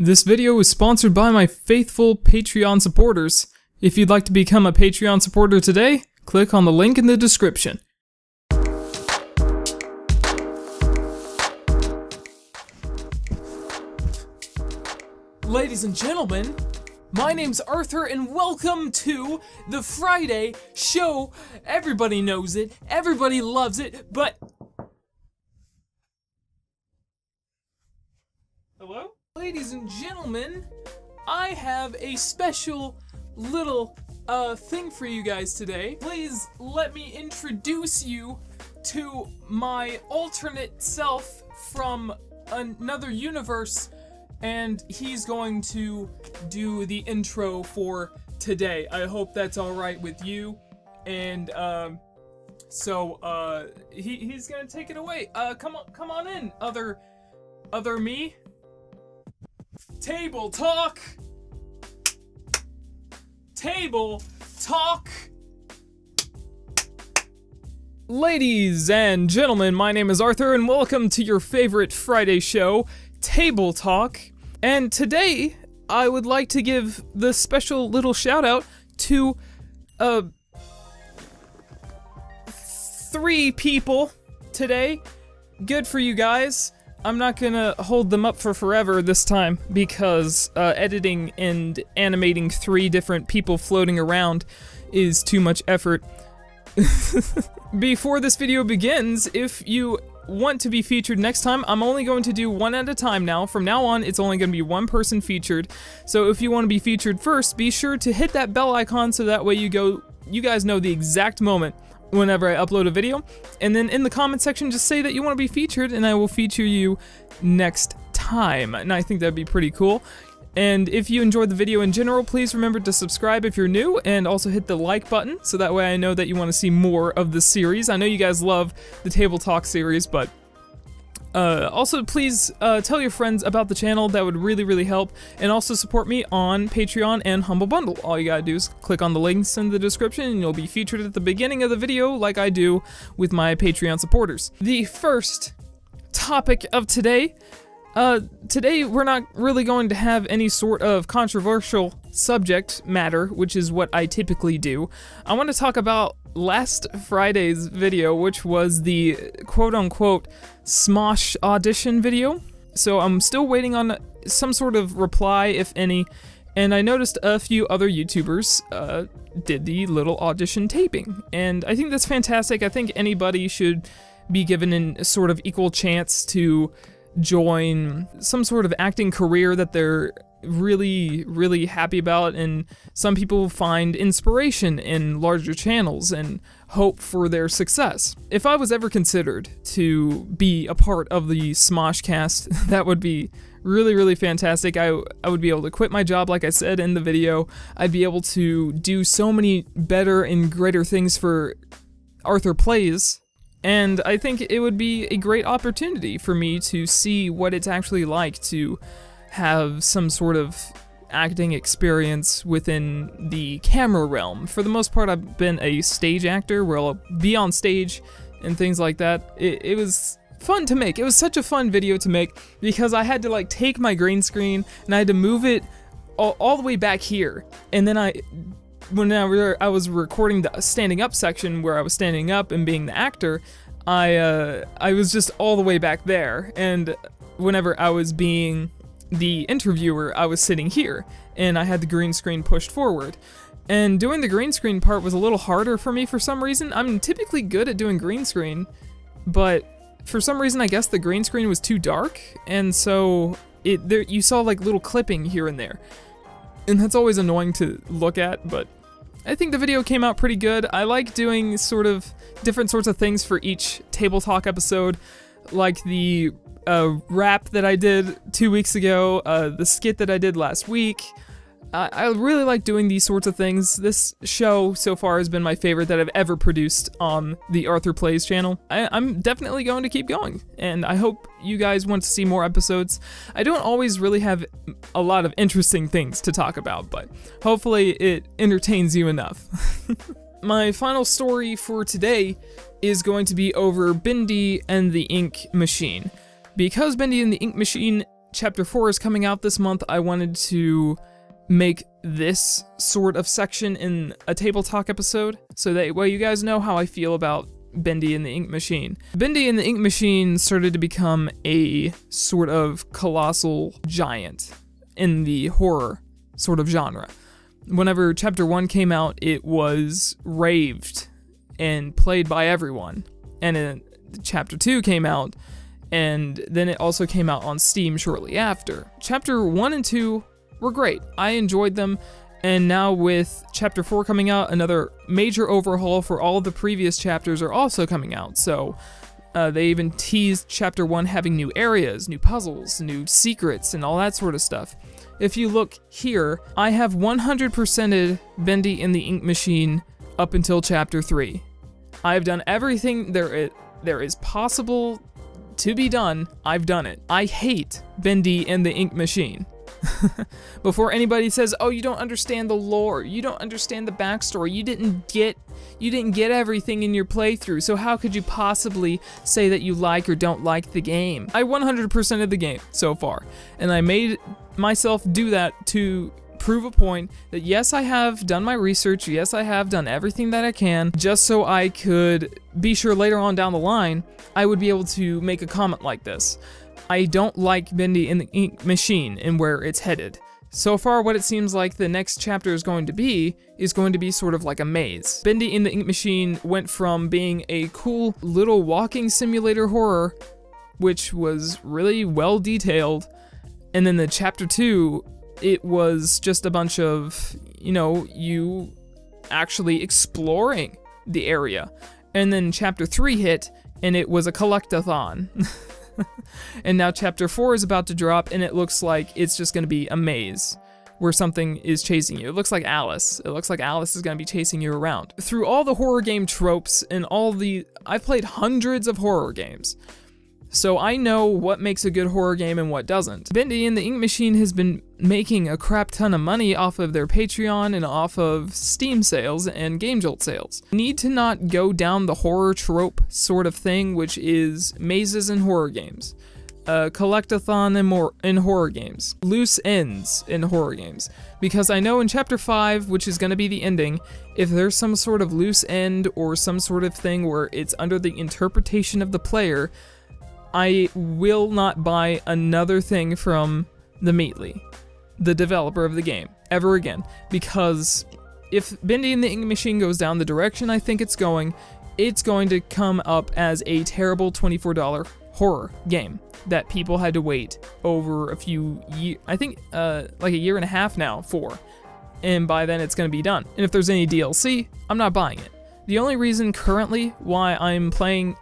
This video is sponsored by my faithful Patreon supporters. If you'd like to become a Patreon supporter today, click on the link in the description. Ladies and gentlemen, my name's Arthur and welcome to the Friday show. Everybody knows it, everybody loves it, but... Hello? Ladies and gentlemen, I have a special little thing for you guys today. Please let me introduce you to my alternate self from another universe, and he's going to do the intro for today. I hope that's alright with you, and he's gonna take it away. Come on in, other me. Table talk. Table talk. Ladies and gentlemen, my name is Arthur and welcome to your favorite Friday show, Table Talk. And today, I would like to give the special little shout out to 3 people today. Good for you guys. I'm not gonna hold them up for forever this time because editing and animating 3 different people floating around is too much effort. Before this video begins, if you want to be featured next time, I'm only going to do 1 at a time now. From now on, it's only going to be 1 person featured. So if you want to be featured first, be sure to hit that bell icon so that way you guys know the exact moment whenever I upload a video, and then in the comment section just say that you want to be featured and I will feature you next time, and I think that'd be pretty cool. And if you enjoyed the video in general, please remember to subscribe if you're new, and also hit the like button so that way I know that you want to see more of the series. I know you guys love the Table Talk series, but also please tell your friends about the channel. That would really help, and also support me on Patreon and Humble Bundle. All you gotta do is click on the links in the description and you'll be featured at the beginning of the video like I do with my Patreon supporters. The first topic of today, today we're not really going to have any sort of controversial subject matter, which is what I typically do. I want to talk about last Friday's video, which was the quote-unquote SMOSH Audition video. So I'm still waiting on some sort of reply, if any, and I noticed a few other YouTubers did the little audition taping, and I think that's fantastic. I think anybody should be given a sort of equal chance to join some sort of acting career that they're really happy about, and some people find inspiration in larger channels and hope for their success. If I was ever considered to be a part of the SMOSH cast, that would be really fantastic. I would be able to quit my job, like I said in the video. I'd be able to do so many better and greater things for Arthur Plays, and I think it would be a great opportunity for me to see what it's actually like to have some sort of acting experience within the camera realm. For the most part, I've been a stage actor where I'll be on stage and things like that. It was fun to make. It was such a fun video to make because I had to like take my green screen and I had to move it all the way back here, and then when I was recording the standing up section where I was standing up and being the actor, I was just all the way back there, and whenever I was being the interviewer, I was sitting here, and I had the green screen pushed forward. And doing the green screen part was a little harder for me for some reason. I'm typically good at doing green screen, but for some reason I guess the green screen was too dark, and so you saw like little clipping here and there. And that's always annoying to look at, but I think the video came out pretty good. I like doing sort of different sorts of things for each Table Talk episode, like the rap that I did 2 weeks ago, the skit that I did last week. I really like doing these sorts of things. This show so far has been my favorite that I've ever produced on the Arthur Plays channel. I'm definitely going to keep going, and I hope you guys want to see more episodes. I don't always really have a lot of interesting things to talk about, but hopefully it entertains you enough. My final story for today is going to be over Bendy and the ink machine. Because Bendy and the ink machine Chapter 4 is coming out this month, I wanted to make this sort of section in a Table Talk episode, so that way you guys know how I feel about Bendy and the Ink Machine. Bendy and the Ink Machine started to become a sort of colossal giant in the horror sort of genre. Whenever Chapter 1 came out, it was raved and played by everyone. And then Chapter 2 came out, and then it also came out on Steam shortly after. Chapter 1 and 2 were great. I enjoyed them, and now with Chapter 4 coming out, another major overhaul for all of the previous chapters are also coming out. So they even teased Chapter 1 having new areas, new puzzles, new secrets, and all that sort of stuff. If you look here, I have 100%ed Bendy and the Ink Machine up until Chapter 3. I've done everything there is possible to be done. I've done it. I hate Bendy and the Ink Machine. Before anybody says, oh, you don't understand the lore, you don't understand the backstory, you didn't get everything in your playthrough, so how could you possibly say that you like or don't like the game? I 100%ed the game so far, and I made myself do that to prove a point that yes, I have done my research, yes, I have done everything that I can, just so I could be sure later on down the line, I would be able to make a comment like this. I don't like Bendy and the Ink Machine and where it's headed. So far, what it seems like the next chapter is going to be sort of like a maze. Bendy and the Ink Machine went from being a cool little walking simulator horror, which was really well detailed, and then the Chapter 2, it was just a bunch of, you actually exploring the area. And then Chapter 3 hit, and it was a collectathon. And now Chapter 4 is about to drop, and it looks like it's just going to be a maze where something is chasing you. It looks like Alice. It looks like Alice is going to be chasing you around. Through all the horror game tropes and I've played hundreds of horror games, so I know what makes a good horror game and what doesn't. Bendy and the Ink Machine has been making a crap ton of money off of their Patreon and off of Steam sales and Game Jolt sales. Need to not go down the horror trope sort of thing, which is mazes in horror games, collectathon in horror games, loose ends in horror games. Because I know in Chapter 5, which is going to be the ending, if there's some sort of loose end or some sort of thing where it's under the interpretation of the player, I will not buy another thing from the Meatly, the developer of the game, ever again. Because if Bendy and the Ink Machine goes down the direction I think it's going to come up as a terrible $24 horror game that people had to wait over a few years, I think like a year and a half now for. And by then it's going to be done. And if there's any DLC, I'm not buying it. The only reason currently why I'm planning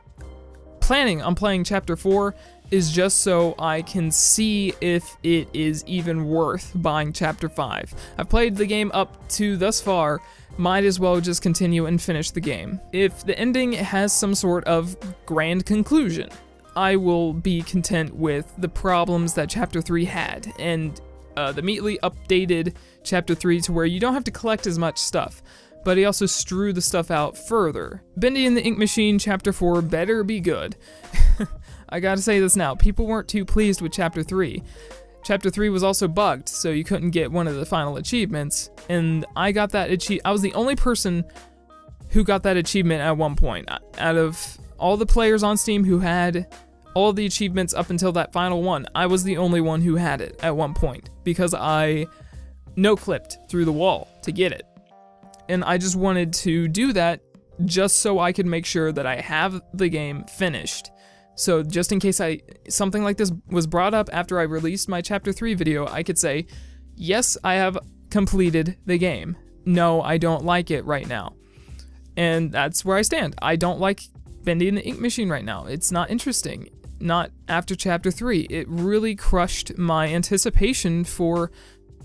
on playing Chapter 4 is just so I can see if it is even worth buying Chapter 5. I've played the game up to thus far, might as well just continue and finish the game. If the ending has some sort of grand conclusion, I will be content with the problems that Chapter 3 had, and the Meatly updated Chapter 3 to where you don't have to collect as much stuff, but he also strew the stuff out further. Bendy and the Ink Machine Chapter 4 better be good. I gotta say this now, people weren't too pleased with Chapter 3. Chapter 3 was also bugged, so you couldn't get one of the final achievements, and I got that I was the only person who got that achievement at one point. Out of all the players on Steam who had all the achievements up until that final one, I was the only one who had it at one point, because I no-clipped through the wall to get it. And I just wanted to do that just so I could make sure that I have the game finished. So just in case something like this was brought up after I released my Chapter 3 video, I could say, yes, I have completed the game. No, I don't like it right now. And that's where I stand. I don't like Bendy and the Ink Machine right now. It's not interesting. Not after Chapter 3. It really crushed my anticipation for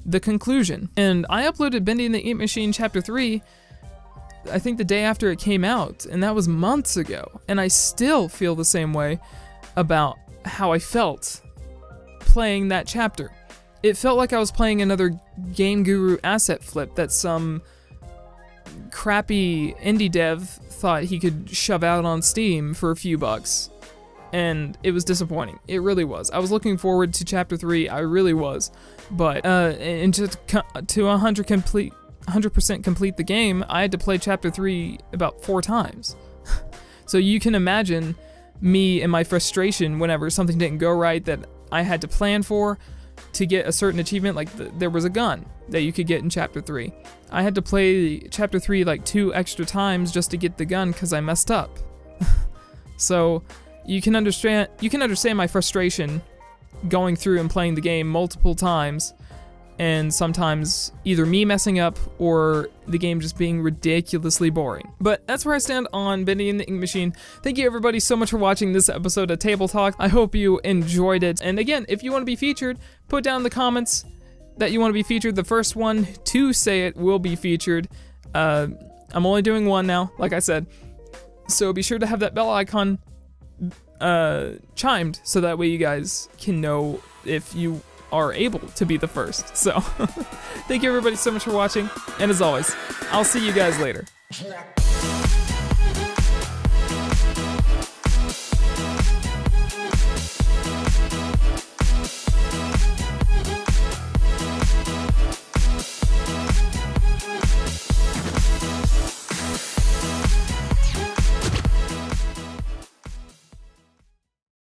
the conclusion. And I uploaded Bendy and the Ink Machine Chapter 3, I think the day after it came out, and that was months ago. And I still feel the same way about how I felt playing that chapter. It felt like I was playing another Game Guru asset flip that some crappy indie dev thought he could shove out on Steam for a few bucks. and it was disappointing. It really was. I was looking forward to chapter 3, I really was, but and to 100% complete the game, I had to play chapter 3 about 4 times. So you can imagine me and my frustration whenever something didn't go right that I had to plan for to get a certain achievement. Like there was a gun that you could get in chapter 3. I had to play chapter 3 like 2 extra times just to get the gun because I messed up. So you can understand my frustration going through and playing the game multiple times, and sometimes either me messing up or the game just being ridiculously boring. But that's where I stand on Bendy and the Ink Machine. Thank you everybody so much for watching this episode of Table Talk. I hope you enjoyed it. And again, if you want to be featured, put down in the comments that you want to be featured. The first one to say it will be featured. I'm only doing one now, like I said. So be sure to have that bell icon chimed so that way you guys can know if you are able to be the first. So thank you everybody so much for watching, and as always, I'll see you guys later.